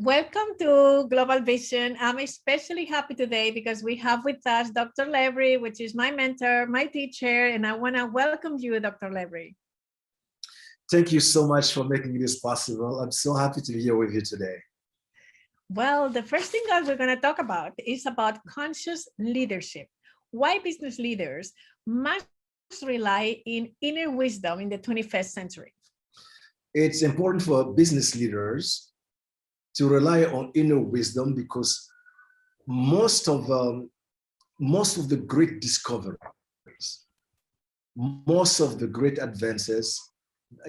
Welcome to Global Vision. I'm especially happy today because we have with us Dr. Levry, which is my mentor, my teacher, and I want to welcome you, Dr. Levry. Thank you so much for making this possible. I'm so happy to be here with you today. Well, the first thing that we're going to talk about is about conscious leadership. Why business leaders must rely in inner wisdom in the 21st century. It's important for business leaders to rely on inner wisdom because most of the great discoveries, most of the great advances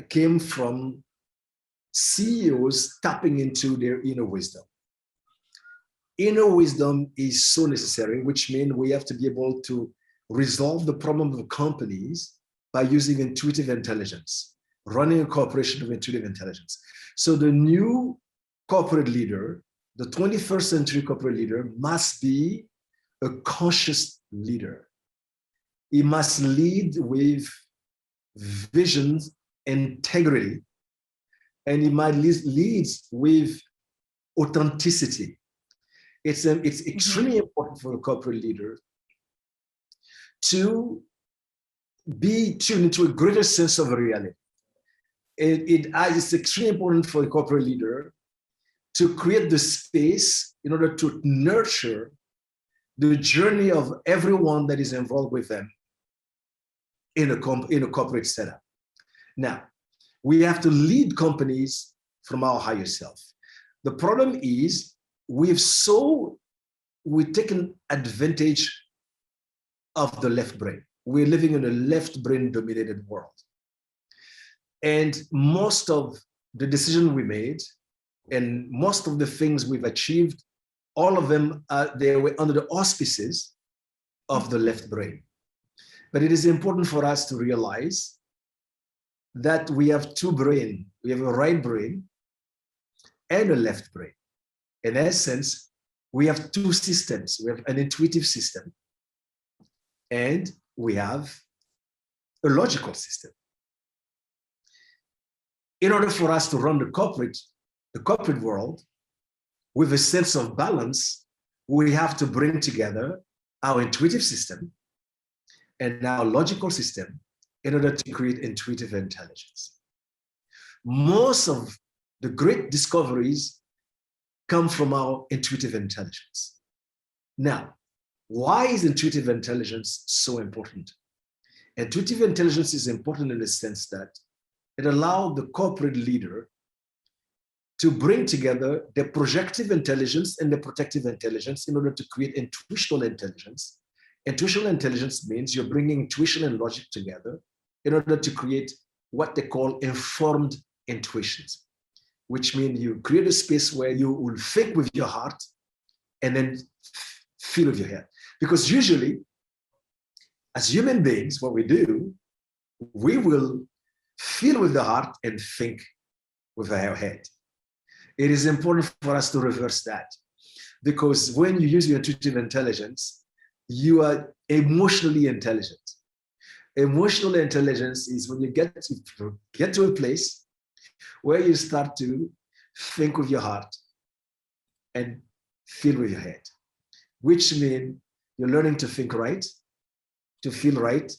came from CEOs tapping into their inner wisdom. Inner wisdom is so necessary, which means we have to be able to resolve the problem of companies by using intuitive intelligence, running a corporation with intuitive intelligence. So the new corporate leader, the 21st century corporate leader, must be a conscious leader. He must lead with vision, integrity, and he might lead with authenticity. It's extremely important for a corporate leader to be tuned into a greater sense of reality. It's extremely important for a corporate leader to create the space in order to nurture the journey of everyone that is involved with them in a corporate setup. Now, we have to lead companies from our higher self. The problem is we've taken advantage of the left brain. We're living in a left brain dominated world. And most of the decisions we made and most of the things we've achieved, all of them, they were under the auspices of the left brain. But it is important for us to realize that we have two brains. We have a right brain and a left brain. In essence, we have two systems. We have an intuitive system and we have a logical system. In order for us to run the corporate world with a sense of balance, we have to bring together our intuitive system and our logical system in order to create intuitive intelligence. Most of the great discoveries come from our intuitive intelligence. Now, why is intuitive intelligence so important? Intuitive intelligence is important in the sense that it allows the corporate leader to bring together the projective intelligence and the protective intelligence in order to create intuitional intelligence. Intuitional intelligence means you're bringing intuition and logic together in order to create what they call informed intuitions, which means you create a space where you will think with your heart and then feel with your head. Because usually, as human beings, what we do, we will feel with the heart and think with our head. It is important for us to reverse that, because when you use your intuitive intelligence, you are emotionally intelligent. Emotional intelligence is when you get to a place where you start to think with your heart and feel with your head, which means you're learning to think right, to feel right,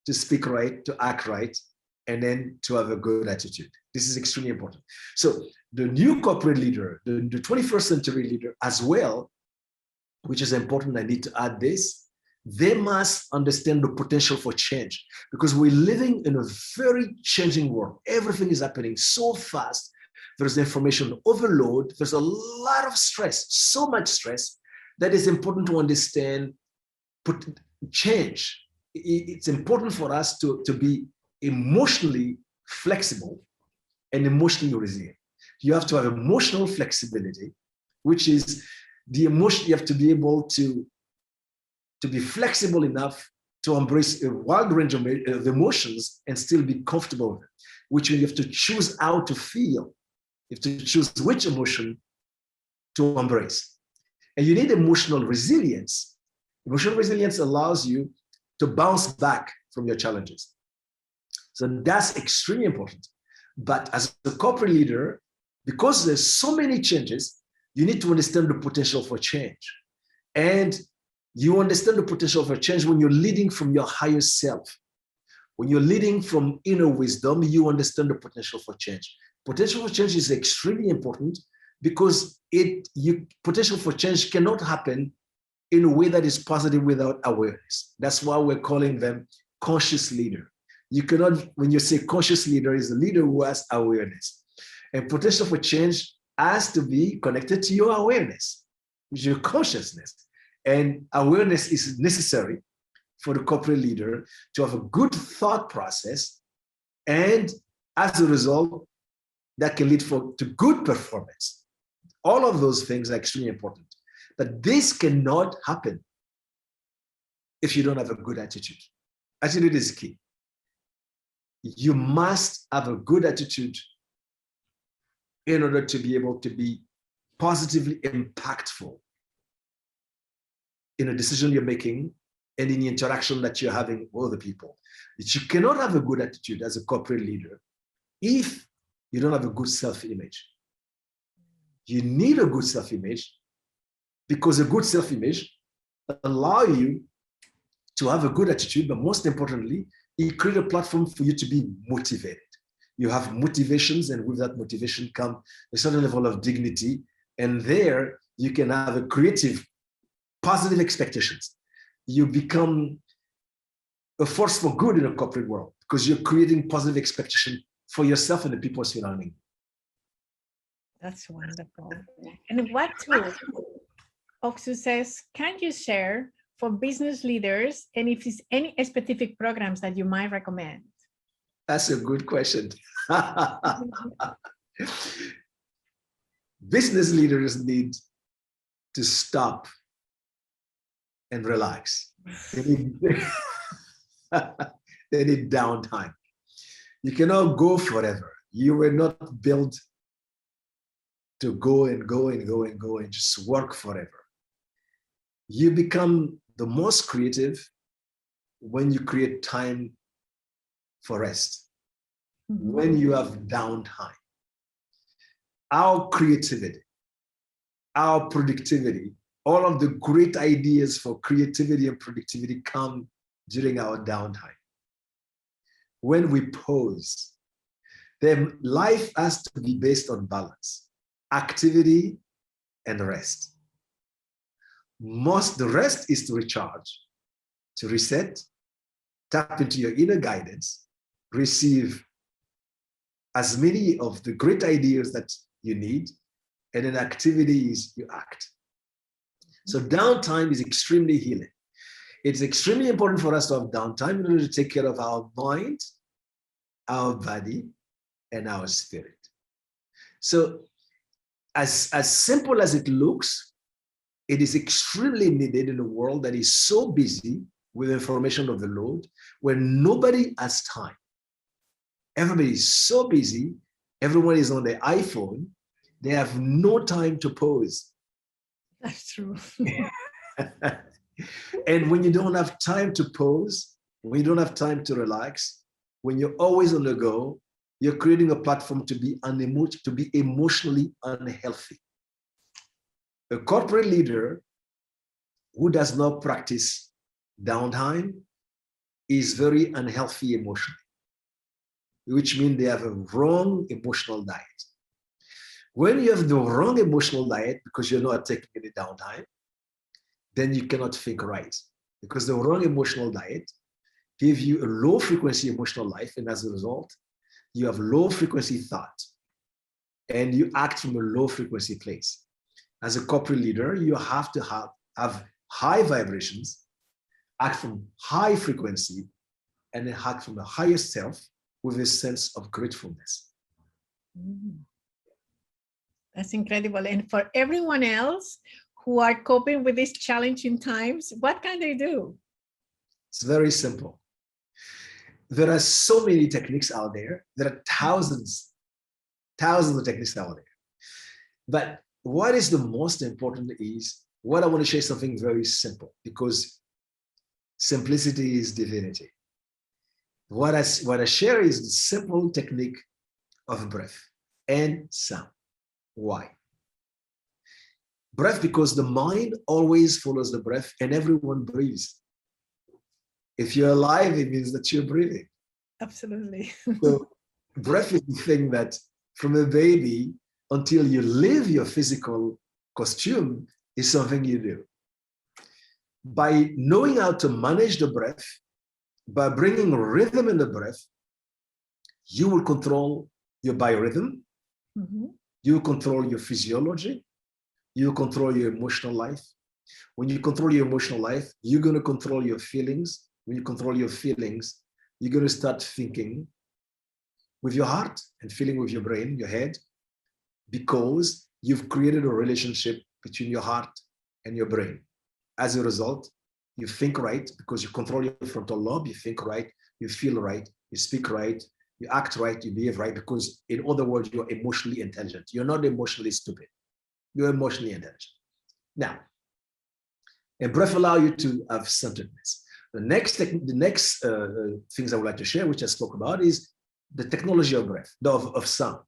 to speak right, to act right, and then to have a good attitude. This is extremely important. So the new corporate leader, the 21st century leader as well, which is important, I need to add this, they must understand the potential for change, because we're living in a very changing world. Everything is happening so fast. There's information overload. There's a lot of stress, so much stress, that it's important to understand change. It's important for us to be emotionally flexible and emotionally resilient. You have to have emotional flexibility, which is the emotion. You have to be able to be flexible enough to embrace a wide range of emotions and still be comfortable with it, which means you have to choose how to feel. You have to choose which emotion to embrace. And you need emotional resilience. Emotional resilience allows you to bounce back from your challenges. So that's extremely important. But as a corporate leader, because there's so many changes, you need to understand the potential for change. And you understand the potential for change when you're leading from your higher self. When you're leading from inner wisdom, you understand the potential for change. Potential for change is extremely important because potential for change cannot happen in a way that is positive without awareness. That's why we're calling them conscious leader. You cannot, when you say conscious leader, is a leader who has awareness. And potential for change has to be connected to your awareness, which is your consciousness. And awareness is necessary for the corporate leader to have a good thought process. And as a result, that can lead to good performance. All of those things are extremely important. But this cannot happen if you don't have a good attitude. Attitude is key. You must have a good attitude in order to be able to be positively impactful in a decision you're making and in the interaction that you're having with other people. But you cannot have a good attitude as a corporate leader if you don't have a good self-image. You need a good self-image because a good self-image allows you to have a good attitude, but most importantly, it creates a platform for you to be motivated. You have motivations, and with that motivation comes a certain level of dignity, and there you can have a creative, positive expectations. You become a force for good in a corporate world because you're creating positive expectation for yourself and the people surrounding you. That's wonderful. And what tools, Oksu says, can you share for business leaders, and if there's any specific programs that you might recommend? That's a good question. Business leaders need to stop and relax. They need downtime. You cannot go forever. You were not built to go and go and go and go and just work forever. You become the most creative when you create time for rest, when you have downtime. Our creativity, our productivity, all of the great ideas for creativity and productivity come during our downtime. When we pause, then life has to be based on balance, activity and rest. The rest is to recharge, to reset, tap into your inner guidance, receive as many of the great ideas that you need, and then activity is you act. So downtime is extremely healing. It's extremely important for us to have downtime in order to take care of our mind, our body, and our spirit. So as simple as it looks, it is extremely needed in a world that is so busy with information overload, where nobody has time. Everybody is so busy. Everyone is on their iPhone. They have no time to pause. That's true. And when you don't have time to pause, when you don't have time to relax, when you're always on the go, you're creating a platform to be emotionally unhealthy. A corporate leader who does not practice downtime is very unhealthy emotionally, which means they have a wrong emotional diet. When you have the wrong emotional diet because you're not taking any downtime, then you cannot think right, because the wrong emotional diet gives you a low frequency emotional life, and as a result, you have low frequency thought, and you act from a low frequency place. As a corporate leader, you have to have high vibrations, act from high frequency, and then act from the higher self with a sense of gratefulness. That's incredible. And for everyone else who are coping with these challenging times, what can they do? It's very simple. There are so many techniques out there. There are thousands of techniques out there. But what is the most important is, what I want to share something very simple, because simplicity is divinity. What I share is the simple technique of breath and sound. Why? Breath, because the mind always follows the breath and everyone breathes. If you're alive, it means that you're breathing. Absolutely. So breath is the thing that from a baby until you leave your physical costume is something you do. By knowing how to manage the breath, by bringing rhythm in the breath, you will control your biorhythm, you will control your physiology, you will control your emotional life. When you control your emotional life, you're going to control your feelings. When you control your feelings, you're going to start thinking with your heart and feeling with your brain, your head, because you've created a relationship between your heart and your brain. As a result, you think right because you control your frontal lobe, you think right, you feel right, you speak right, you act right, you behave right, because in other words, you're emotionally intelligent. You're not emotionally stupid. You're emotionally intelligent. Now, and breath allows you to have centeredness. The next things I would like to share, which I spoke about, is the technology of breath, of sound.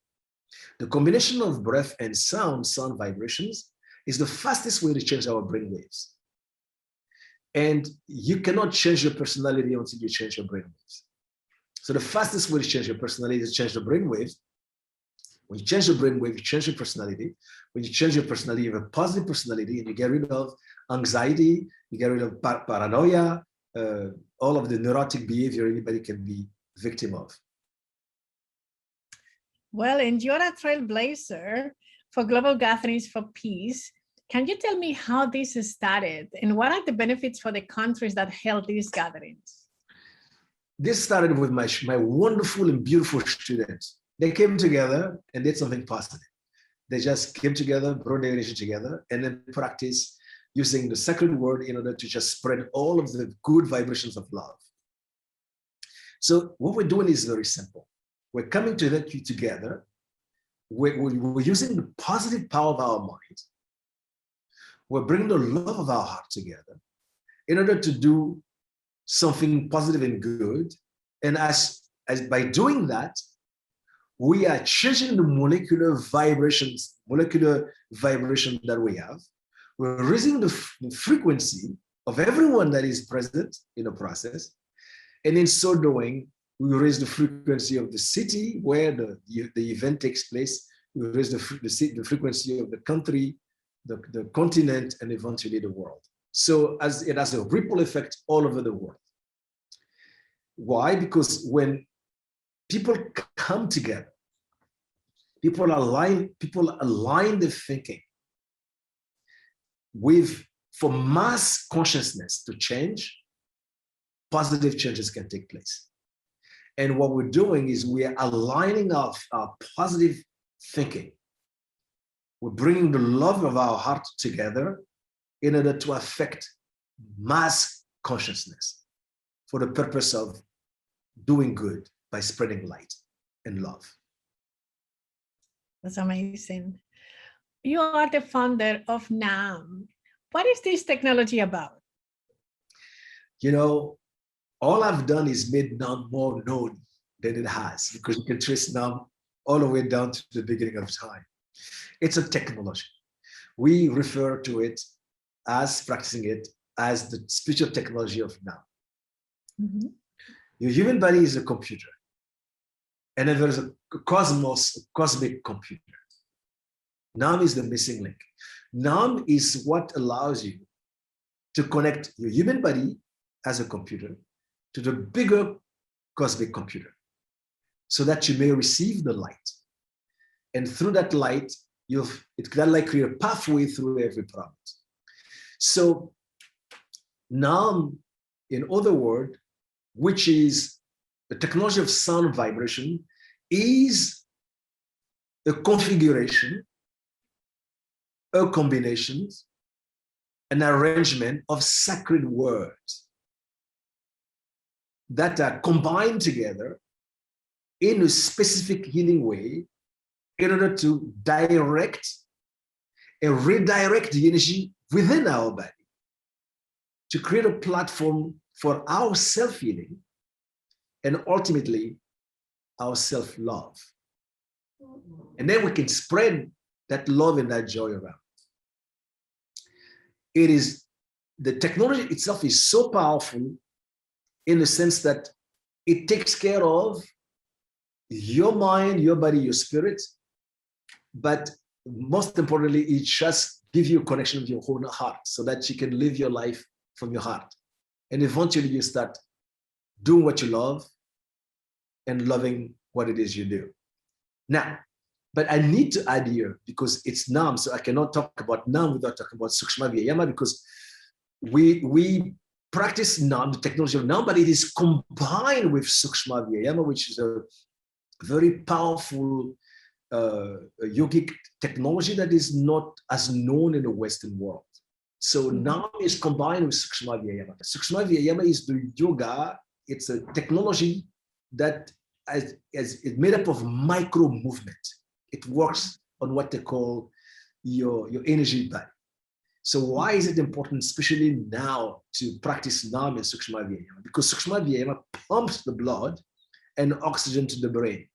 The combination of breath and sound vibrations, is the fastest way to change our brain waves. And you cannot change your personality until you change your brain waves. So the fastest way to change your personality is to change the brain waves. When you change your brain wave, you change your personality. When you change your personality, you have a positive personality and you get rid of anxiety, you get rid of paranoia, all of the neurotic behavior anybody can be victim of. Well, and you're a trailblazer for global gatherings for peace. Can you tell me how this started and what are the benefits for the countries that held these gatherings? This started with my wonderful and beautiful students. They came together and did something positive. They just came together, brought their energy together, and then practice using the sacred word in order to just spread all of the good vibrations of love. So what we're doing is very simple. We're coming together. We're using the positive power of our mind. We're bringing the love of our heart together in order to do something positive and good. And as by doing that, we are changing the molecular vibration that we have. We're raising the frequency of everyone that is present in the process. And in so doing, we raise the frequency of the city where the event takes place. We raise the frequency of the country, the continent, and eventually the world. So as it has a ripple effect all over the world. Why? Because when people come together, people align their thinking for mass consciousness to change, positive changes can take place. And what we're doing is we are aligning our positive thinking. We're bringing the love of our heart together in order to affect mass consciousness for the purpose of doing good by spreading light and love. That's amazing. You are the founder of Naam. What is this technology about? You know, all I've done is made Naam more known than it has, because you can trace Naam all the way down to the beginning of time. It's a technology. We refer to it as practicing it as the spiritual technology of Naam. Mm-hmm. Your human body is a computer. And then there's a cosmic computer. Naam is the missing link. Naam is what allows you to connect your human body as a computer to the bigger cosmic computer so that you may receive the light. And through that light, it can like create a pathway through every problem. So Naam, in other words, which is the technology of sound vibration, is a configuration, a combination, an arrangement of sacred words that are combined together in a specific healing way in order to direct and redirect the energy within our body to create a platform for our self-healing and ultimately our self-love. And then we can spread that love and that joy around. the technology itself is so powerful in the sense that it takes care of your mind, your body, your spirit, but most importantly, it just gives you a connection with your own heart so that you can live your life from your heart. And eventually you start doing what you love and loving what it is you do. Now, but I need to add here, because it's Naam, so I cannot talk about Naam without talking about Sukshma Vyayama, because we practice Naam, the technology of Naam, but it is combined with Sukshma Vyayama, which is a very powerful yogic technology that is not as known in the Western world. So Naam is combined with Sukshma Vyayama. Sukshma Vyayama is the yoga. It's a technology that is made up of micro movement. It works on what they call your energy body. So why is it important, especially now, to practice Naam and Sukshma Vyayama? Because Sukshma Vyayama pumps the blood and oxygen to the brain.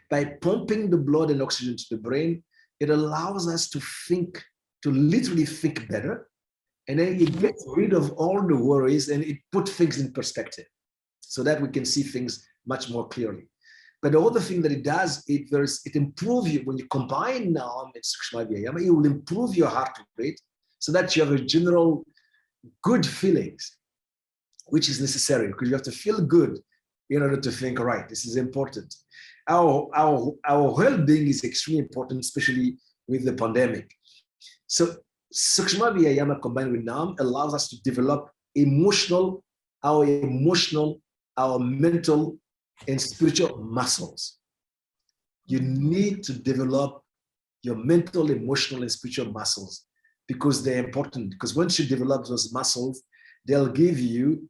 By pumping the blood and oxygen to the brain, it allows us to think, to literally think better. And then it gets rid of all the worries and it puts things in perspective so that we can see things much more clearly. But the other thing that it does, it improves you. When you combine Naam and Sukshma Vyayama, it will improve your heart rate so that you have a general good feelings, which is necessary because you have to feel good in order to think right. This is important. Our well-being is extremely important, especially with the pandemic. So Sukshma Vyayama combined with Naam allows us to develop our mental and spiritual muscles. You need to develop your mental, emotional, and spiritual muscles because they're important. Because once you develop those muscles, they'll give you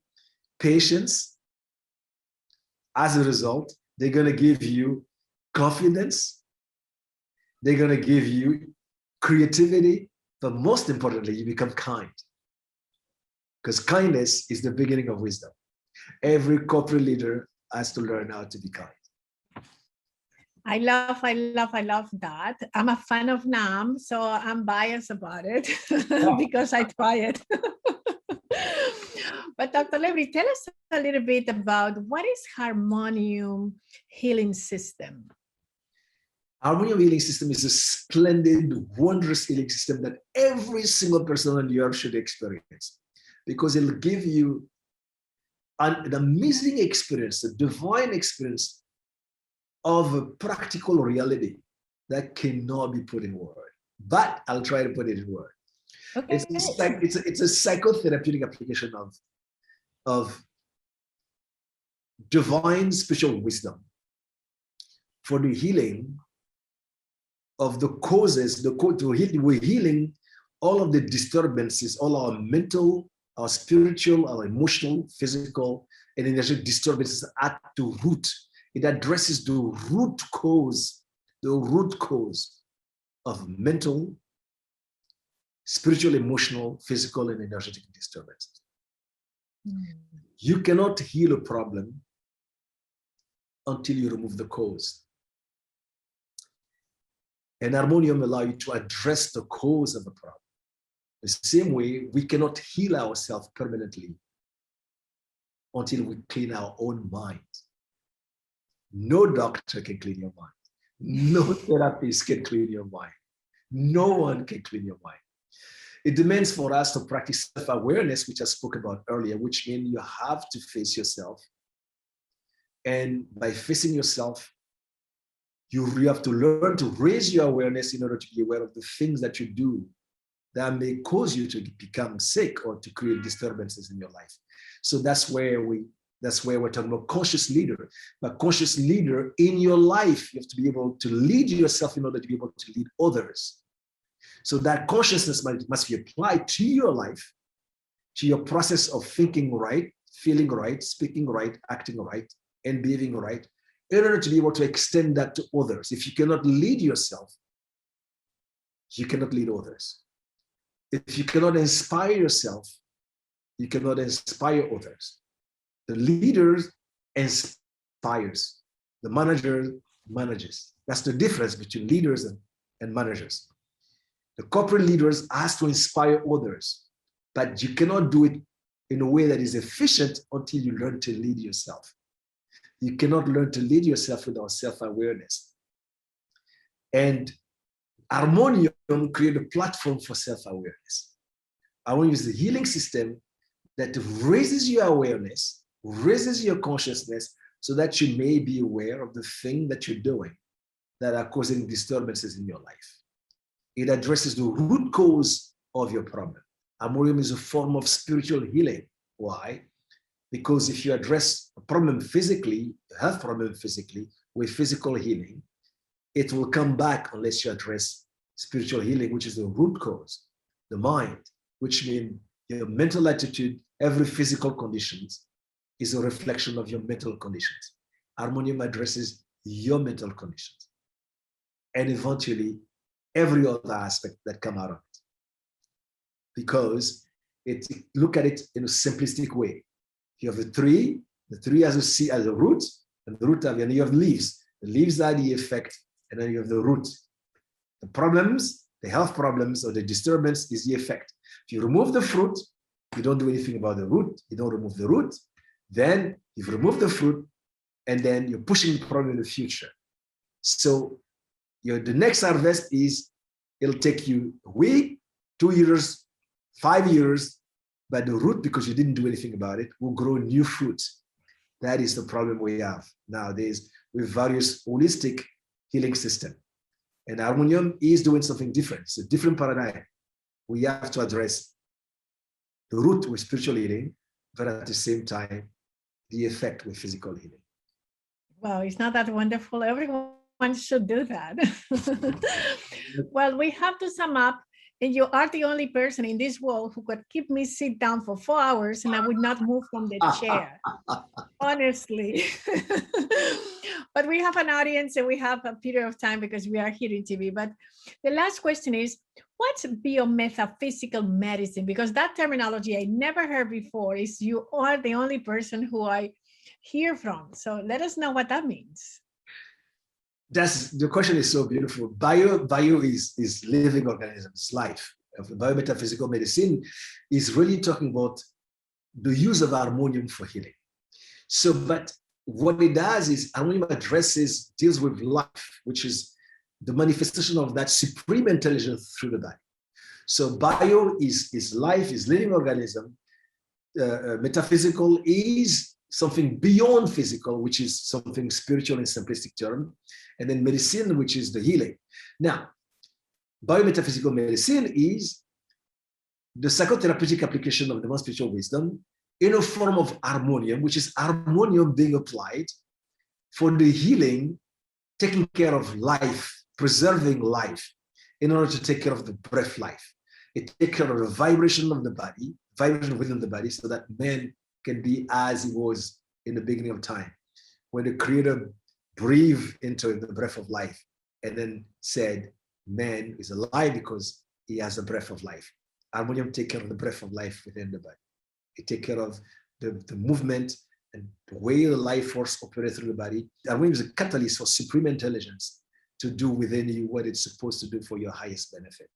patience. As a result, they're going to give you confidence. They're going to give you creativity. But most importantly, you become kind. Because kindness is the beginning of wisdom. Every corporate leader has to learn how to be kind. I love that. I'm a fan of Naam, so I'm biased about it because I try it. But Dr. Levry, tell us a little bit about what is Harmonium Healing System? Harmonium Healing System is a splendid, wondrous healing system that every single person on the earth should experience because it'll give you an amazing experience, a divine experience of a practical reality that cannot be put in words. But I'll try to put it in words. Okay. It's a psychotherapeutic application of divine spiritual wisdom for the healing of the causes. We're healing all of the disturbances, all our mental, our spiritual, our emotional, physical, and energetic disturbances at the root. It addresses the root cause of mental, spiritual, emotional, physical, and energetic disturbances. You cannot heal a problem until you remove the cause. And Harmonium allows you to address the cause of the problem. The same way, we cannot heal ourselves permanently until we clean our own mind. No doctor can clean your mind. No therapist can clean your mind. No one can clean your mind. It demands for us to practice self-awareness, which I spoke about earlier, which means you have to face yourself. And by facing yourself, you have to learn to raise your awareness in order to be aware of the things that you do that may cause you to become sick or to create disturbances in your life. So that's where we're talking about conscious leader. But conscious leader in your life, you have to be able to lead yourself in order to be able to lead others. So that consciousness must be applied to your life, to your process of thinking right, feeling right, speaking right, acting right, and behaving right, in order to be able to extend that to others. If you cannot lead yourself, you cannot lead others. If you cannot inspire yourself, you cannot inspire others. The leader inspires. The manager manages. That's the difference between leaders and managers. The corporate leaders has to inspire others. but you cannot do it in a way that is efficient until you learn to lead yourself. You cannot learn to lead yourself without self-awareness. And Harmonium created a platform for self-awareness. Harmonium is the healing system that raises your awareness, raises your consciousness, so that you may be aware of the thing that you're doing that are causing disturbances in your life. It addresses the root cause of your problem. Harmonium is a form of spiritual healing. Why? Because if you address a problem physically, a health problem physically, with physical healing, it will come back unless you address spiritual healing, which is the root cause, the mind, which means your mental attitude. Every physical conditions is a reflection of your mental conditions. Harmonium addresses your mental conditions and eventually every other aspect that come out of it. Because look at it in a simplistic way. You have the tree as a root, and the root and you have leaves. The leaves are the effect, and then you have the root. The problems, the health problems or the disturbance is the effect. If you remove the fruit, you don't do anything about the root, you don't remove the root, then you've removed the fruit, and then you're pushing the problem in the future. So the next harvest it'll take you a week, 2 years, 5 years, but the root, because you didn't do anything about it, will grow new fruit. That is the problem we have nowadays with various holistic healing systems. And Harmonium is doing something different. It's a different paradigm. We have to address the root with spiritual healing, but at the same time, the effect with physical healing. Wow, it's not that wonderful. Everyone should do that. Well, we have to sum up. And you are the only person in this world who could keep me sit down for 4 hours and I would not move from the chair. Honestly. But we have an audience and we have a period of time because we are here in TV. But the last question is, what's biometaphysical medicine? Because that terminology I never heard before. Is you are the only person who I hear from. So let us know what that means. The question is so beautiful. Bio is living organisms, life. Biometaphysical medicine is really talking about the use of harmonium for healing. So, but what it does is harmonium deals with life, which is the manifestation of that supreme intelligence through the body. So bio is life, is living organism. Metaphysical is something beyond physical, which is something spiritual in simplistic term. And then medicine, which is the healing. Now, biometaphysical medicine is the psychotherapeutic application of the most spiritual wisdom in a form of harmonium, which is harmonium being applied for the healing, taking care of life, preserving life, in order to take care of the breath life. It takes care of the vibration of the body, vibration within the body, so that man can be as he was in the beginning of time, when the Creator breathed into the breath of life and then said, man is alive because he has the breath of life. Harmonium takes care of the breath of life within the body. It takes care of the movement and the way the life force operates through the body. Harmonium is a catalyst for supreme intelligence to do within you what it's supposed to do for your highest benefit.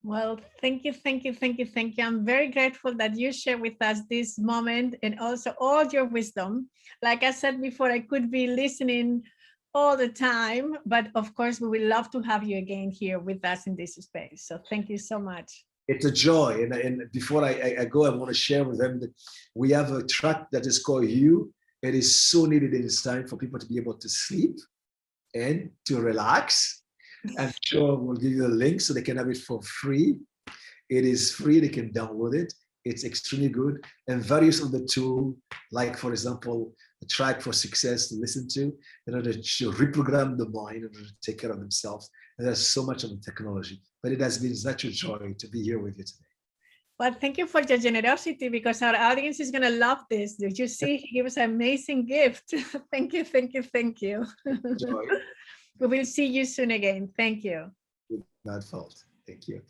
Well, thank you, thank you, thank you, thank you. I'm very grateful that you share with us this moment and also all your wisdom. Like I said before, I could be listening all the time, but of course, we would love to have you again here with us in this space. So thank you so much. It's a joy. And before I go, I want to share with them that we have a track that is called You. It is so needed in this time for people to be able to sleep and to relax. I'm sure we'll give you the link so they can have it for free. It is free, they can download it. It's extremely good. And various other tools, like for example, a track for success to listen to in order to reprogram the mind in order to take care of themselves. And there's so much of the technology, but it has been such a joy to be here with you today. Well, thank you for your generosity because our audience is going to love this. Did you see? He gave us an amazing gift. Thank you, thank you, thank you. Joy. We will see you soon again. Thank you. Not fault. Thank you.